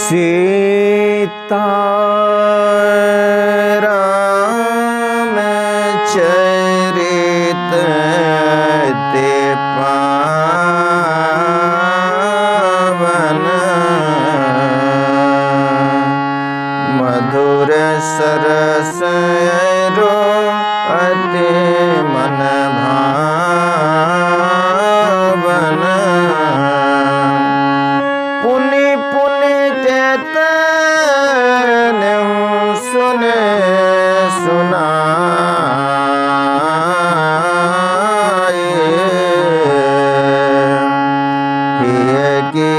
सीता राम चरित ते पावन, मधुर सरस अति मन भावन। पुनि पुनि केतन सुने सुनाए, हिय की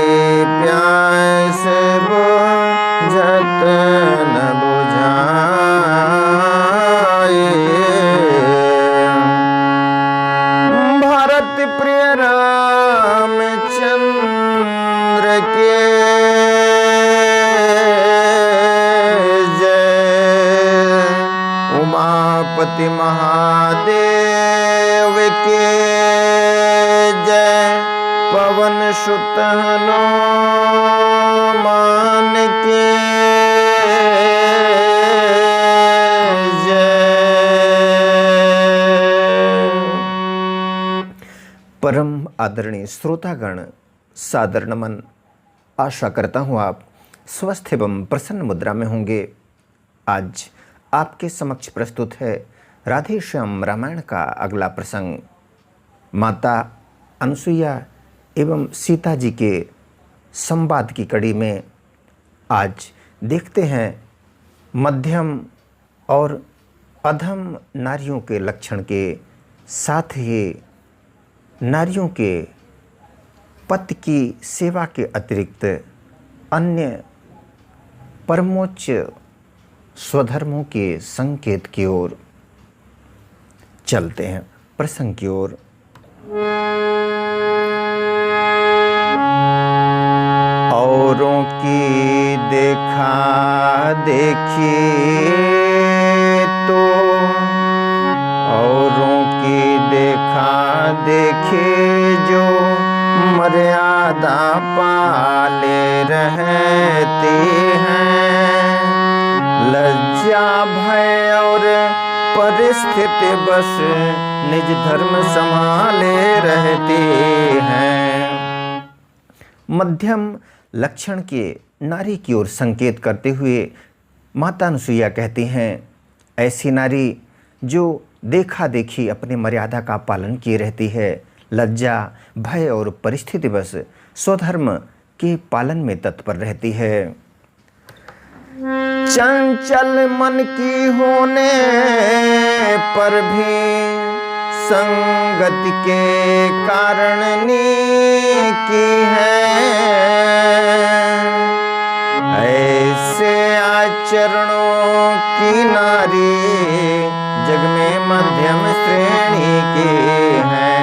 प्यास बुझत न बुझाए। भारत प्रिय रामचंद्र के जय, उमापति महादेव के जय, पवन सुत हनुमान के परम आदरणीय श्रोतागण, सादर नमन। आशा करता हूँ आप स्वस्थ एवं प्रसन्न मुद्रा में होंगे। आज आपके समक्ष प्रस्तुत है राधे श्याम रामायण का अगला प्रसंग। माता अनसुईया एवं सीता जी के संवाद की कड़ी में आज देखते हैं मध्यम और अधम नारियों के लक्षण के साथ ही नारियों के पति की सेवा के अतिरिक्त अन्य परमोच्च स्वधर्मों के संकेत की ओर चलते हैं, प्रसंग की ओर। औरों की देखा देखी तो औरों की देखा देखी जो मर्यादा पाले रहती हैं, लज्जा भय और परिस्थिति बस निज धर्म संभाले रहती हैं। मध्यम लक्षण के नारी की ओर संकेत करते हुए माता अनसुईया कहती हैं, ऐसी नारी जो देखा देखी अपनी मर्यादा का पालन किए रहती है, लज्जा भय और परिस्थिति बस स्वधर्म के पालन में तत्पर रहती है। चंचल मन की होने पर भी संगति के कारण की है, ऐसे आचरणों की नारी जग में मध्यम श्रेणी की है।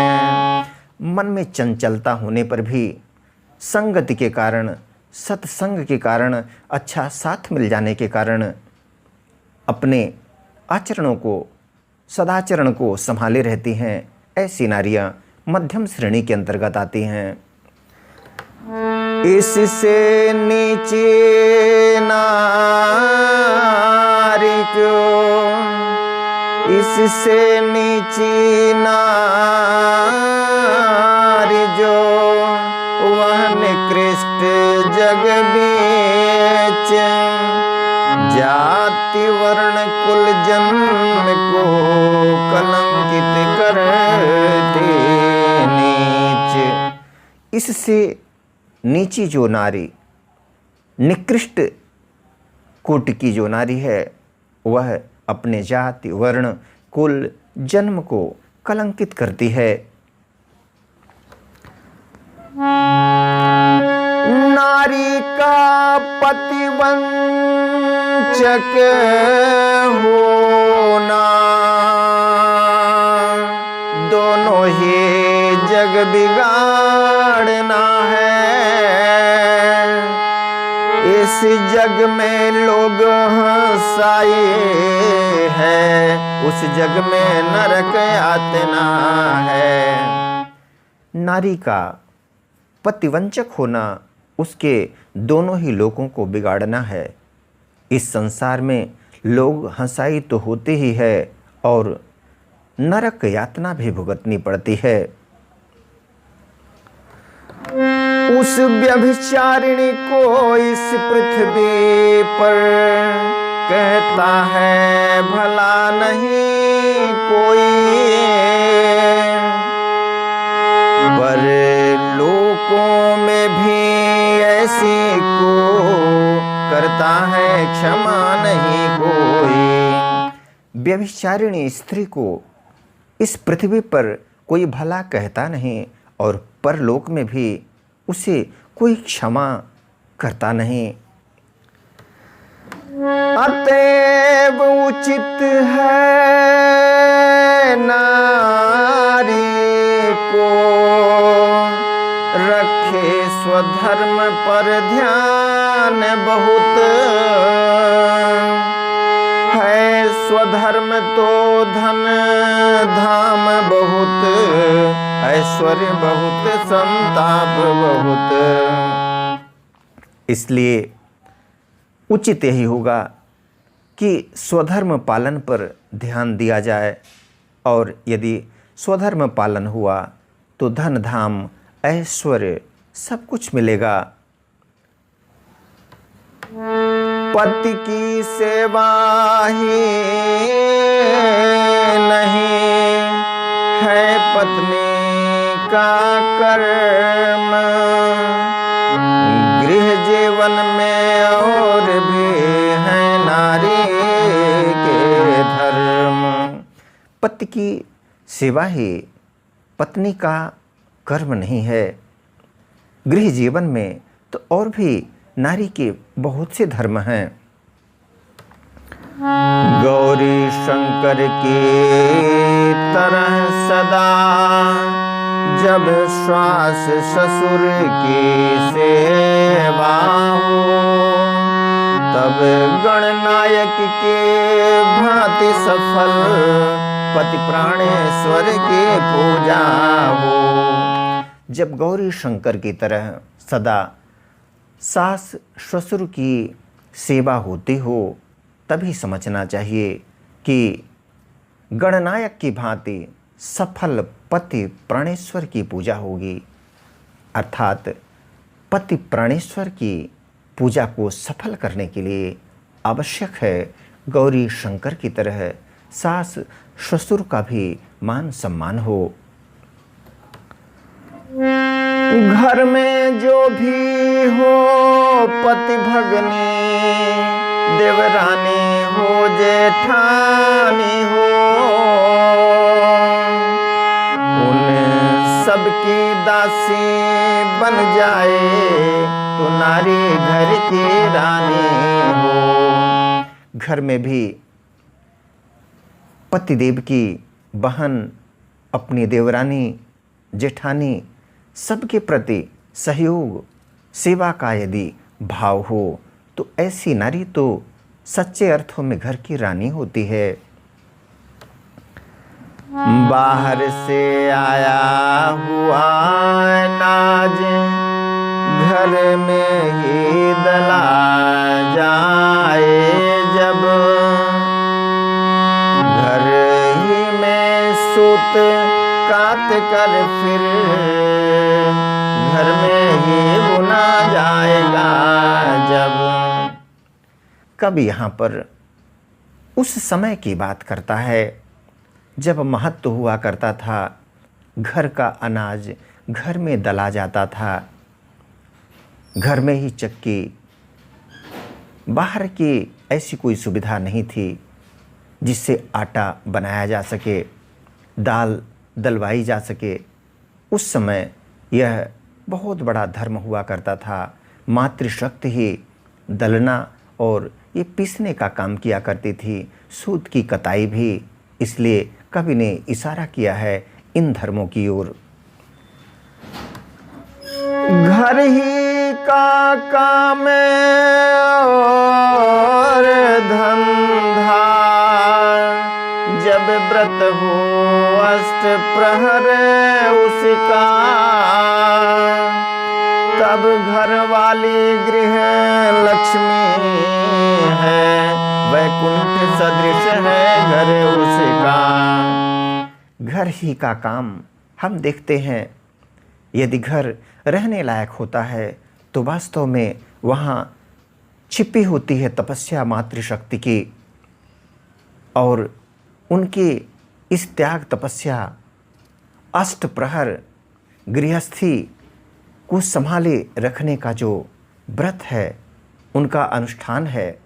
मन में चंचलता होने पर भी संगति के कारण, सत्संग के कारण, अच्छा साथ मिल जाने के कारण अपने आचरणों को, सदाचरण को संभाले रहती हैं। ऐसी नारियां मध्यम श्रेणी के अंतर्गत आती हैं। इससे नीचे नारी क्यों, इससे नीची नारी जो वह निकृष्ट जग बीच, जाति वर्ण कुल जन्म को कलंकित करती नीच। इससे नीची जो नारी, निकृष्ट कोटि की जो नारी है, वह अपने जाति वर्ण कुल जन्म को कलंकित करती है। नारी का पतिवंचक होना दोनों ही जग बिगाड़ना है। इस जग में लोग हंसाए हैं, उस जग में नरक यातना है। नारी का पतिवंचक होना उसके दोनों ही लोगों को बिगाड़ना है। इस संसार में लोग हंसाई तो होते ही है और नरक यातना भी भुगतनी पड़ती है। उस व्यभिचारिणी को इस पृथ्वी पर कहता है भला नहीं कोई, पर लोकों में भी ऐसी को करता है क्षमा नहीं कोई। व्यभिचारिणी स्त्री को इस पृथ्वी पर कोई भला कहता नहीं और परलोक में भी उसे कोई क्षमा करता नहीं। अतएव उचित है नारी को रखे स्वधर्म पर ध्यान बहुत है। स्वधर्म तो धन धाम बहुत, ऐश्वर्य बहुत, संताप बहुत। इसलिए उचित यही होगा कि स्वधर्म पालन पर ध्यान दिया जाए, और यदि स्वधर्म पालन हुआ तो धन धाम ऐश्वर्य सब कुछ मिलेगा। पति की सेवा ही नहीं है पत्नी का कर्म, गृह जीवन में और भी है नारी के धर्म। पति की सेवा ही पत्नी का कर्म नहीं है, गृह जीवन में तो और भी नारी के बहुत से धर्म हैं। गौरी शंकर की तरह सदा जब श्वास ससुर की सेवा हो, तब गणनायक के भांति सफल पति प्राणेश्वर की पूजा हो। जब गौरी शंकर की तरह सदा सास ससुर की सेवा होती हो, तभी समझना चाहिए कि गणनायक की भांति सफल पति प्राणेश्वर की पूजा होगी। अर्थात पति प्राणेश्वर की पूजा को सफल करने के लिए आवश्यक है गौरी शंकर की तरह सास ससुर का भी मान सम्मान हो। घर में जो भी हो पति भगनी, देवरानी हो जेठानी हो, उन सबकी दासी बन जाए तो नारी घर की रानी हो। घर में भी पतिदेव की बहन, अपनी देवरानी, जेठानी सबके प्रति सहयोग सेवा का यदि भाव हो तो ऐसी नारी तो सच्चे अर्थों में घर की रानी होती है। बाहर से आया हुआ नाज घर में ही दला जाए, जब घर ही में सूत काट कर फिर घर में ही बुना जाएगा जब। कब यहाँ पर उस समय की बात करता है जब महत्व हुआ करता था, घर का अनाज घर में दला जाता था, घर में ही चक्की, बाहर की ऐसी कोई सुविधा नहीं थी जिससे आटा बनाया जा सके, दाल दलवाई जा सके। उस समय यह बहुत बड़ा धर्म हुआ करता था। मातृशक्ति ही दलना और ये पीसने का काम किया करती थी, सूत की कताई भी। इसलिए कवि ने इशारा किया है इन धर्मों की ओर। घर ही का काम और धंधा, जब व्रत हो अष्ट प्रहर उसका, अब घर वाली गृह लक्ष्मी है, वैकुंठ सदृश है घर उसका। घर ही का काम हम देखते हैं। यदि घर रहने लायक होता है तो वास्तव में वहाँ छिपी होती है तपस्या मातृशक्ति की, और उनकी इस त्याग तपस्या अष्ट प्रहर गृहस्थी को संभाले रखने का जो व्रत है, उनका अनुष्ठान है,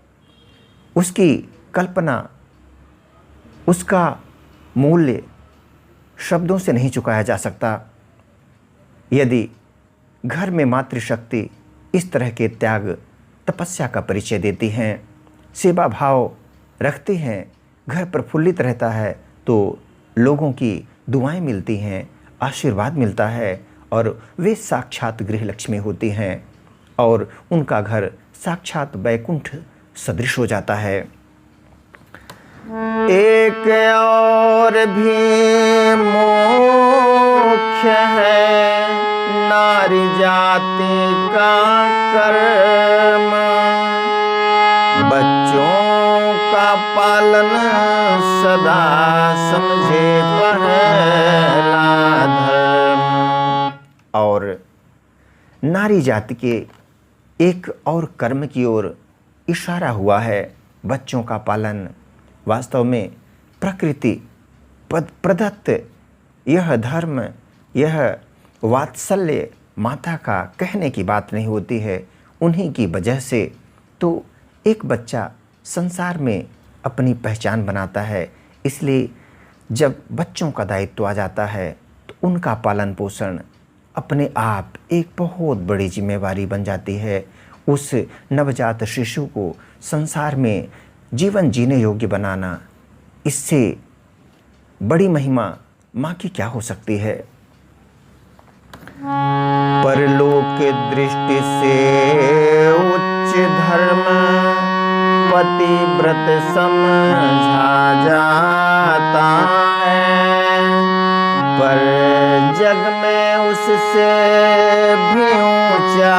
उसकी कल्पना, उसका मूल्य शब्दों से नहीं चुकाया जा सकता। यदि घर में मातृशक्ति इस तरह के त्याग तपस्या का परिचय देती हैं, सेवा भाव रखती हैं, घर प्रफुल्लित रहता है, तो लोगों की दुआएं मिलती हैं, आशीर्वाद मिलता है, और वे साक्षात गृह लक्ष्मी होती हैं और उनका घर साक्षात वैकुंठ सदृश हो जाता है। एक और भी मुख्य है नारी जाति का कर्म, बच्चों का पालन सदा समझे पहला धर्म। और नारी जाति के एक और कर्म की ओर इशारा हुआ है, बच्चों का पालन। वास्तव में प्रकृति प्रदत्त यह धर्म, यह वात्सल्य माता का कहने की बात नहीं होती है। उन्हीं की वजह से तो एक बच्चा संसार में अपनी पहचान बनाता है। इसलिए जब बच्चों का दायित्व आ जाता है तो उनका पालन पोषण अपने आप एक बहुत बड़ी जिम्मेवारी बन जाती है। उस नवजात शिशु को संसार में जीवन जीने योग्य बनाना, इससे बड़ी महिमा माँ की क्या हो सकती है। परलोक दृष्टि से उच्च धर्म पतिव्रत समझा जाता है, पर जग में उससे भी ऊंचा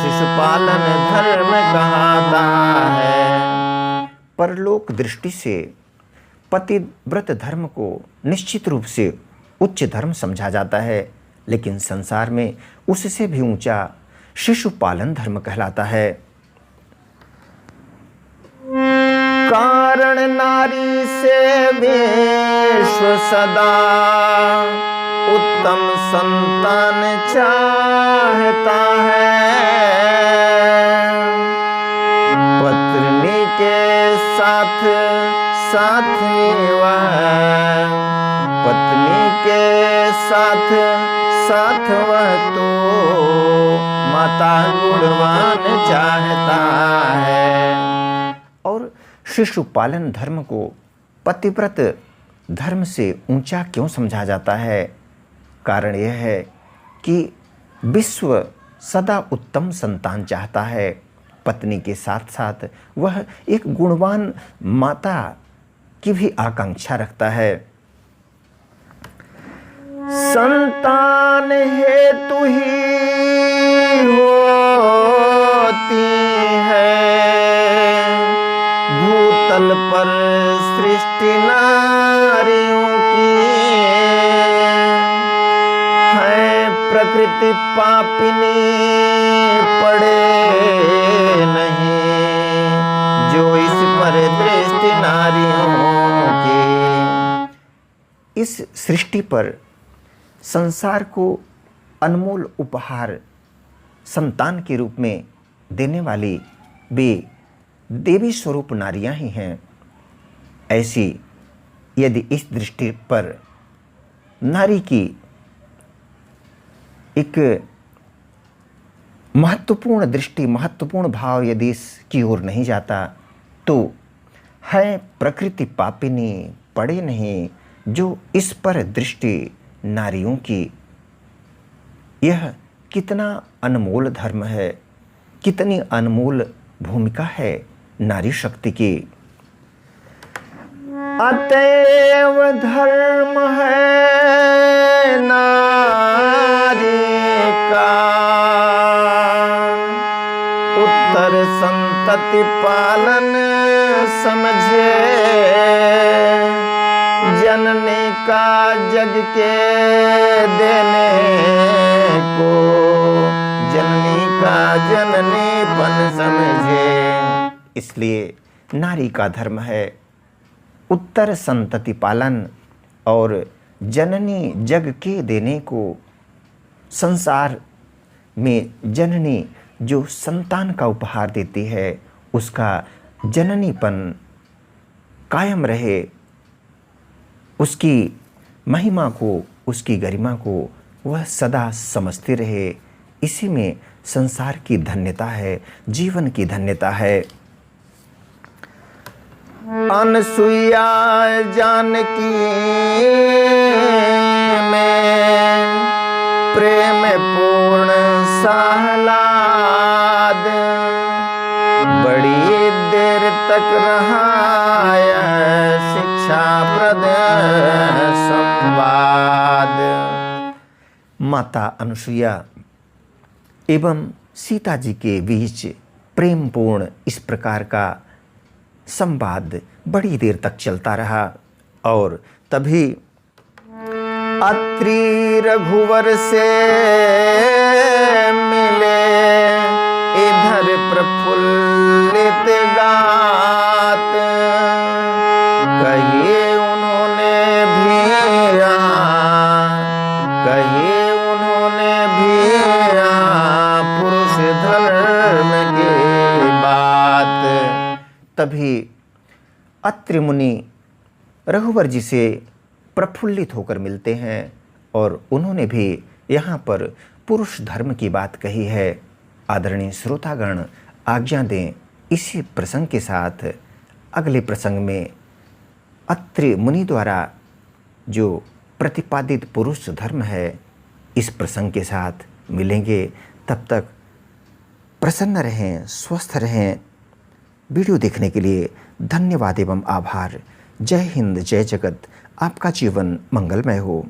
शिशुपालन धर्म कहता है। परलोक दृष्टि से पतिव्रत धर्म को निश्चित रूप से उच्च धर्म समझा जाता है, लेकिन संसार में उससे भी ऊंचा शिशुपालन धर्म कहलाता है। कारण नारी से विश्व सदा उत्तम संतान चाहता है, पत्नी के साथ साथ वह पत्नी के साथ साथ वह तो माता गुणवान चाहता है। और शिशुपालन धर्म को पतिव्रत धर्म से ऊंचा क्यों समझा जाता है? कारण यह है कि विश्व सदा उत्तम संतान चाहता है। पत्नी के साथ साथ वह एक गुणवान माता की भी आकांक्षा रखता है। संतान हेतु ही होती है भूतल पर सृष्टि नारियों की, है प्रकृति पापिनी पड़े नहीं जो इस पर दृष्टि नारियों की। इस सृष्टि पर संसार को अनमोल उपहार संतान के रूप में देने वाली वे देवी स्वरूप नारियां ही हैं। ऐसी यदि इस दृष्टि पर नारी की एक महत्वपूर्ण दृष्टि, महत्वपूर्ण भाव यदि इसकी ओर नहीं जाता तो है प्रकृति पापिनी पड़े नहीं जो इस पर दृष्टि नारियों की। यह कितना अनमोल धर्म है, कितनी अनमोल भूमिका है नारी शक्ति की। अतएव धर्म है नारी का, नारी उत्तर संतति पालन समझे, जननी का जग के देने को, जननी का जननीपन समझे। इसलिए नारी का धर्म है उत्तर संतति पालन और जननी जग के देने को। संसार में जननी जो संतान का उपहार देती है उसका जननीपन कायम रहे, उसकी महिमा को, उसकी गरिमा को वह सदा समझती रहे। इसी में संसार की धन्यता है, जीवन की धन्यता है। अनसुईया जानकी में प्रेम पूर्ण साहलाद, बड़ी देर तक रहा यह शिक्षाप्रद संवाद। माता अनुसुईया एवं सीता जी के बीच प्रेमपूर्ण इस प्रकार का संवाद बड़ी देर तक चलता रहा और तभी अत्रि रघुवर से मिले, इधर प्रफुल्लित गात, कहिए उन्होंने भी कहिए उन्होंने भी पुरुष धर्म की बात। तभी अत्रि मुनि रघुवर जी से प्रफुल्लित होकर मिलते हैं और उन्होंने भी यहाँ पर पुरुष धर्म की बात कही है। आदरणीय श्रोतागण आज्ञा दें, इसी प्रसंग के साथ अगले प्रसंग में अत्रि मुनि द्वारा जो प्रतिपादित पुरुष धर्म है इस प्रसंग के साथ मिलेंगे। तब तक प्रसन्न रहें, स्वस्थ रहें। वीडियो देखने के लिए धन्यवाद एवं आभार। जय हिंद, जय जगत। आपका जीवन मंगलमय हो।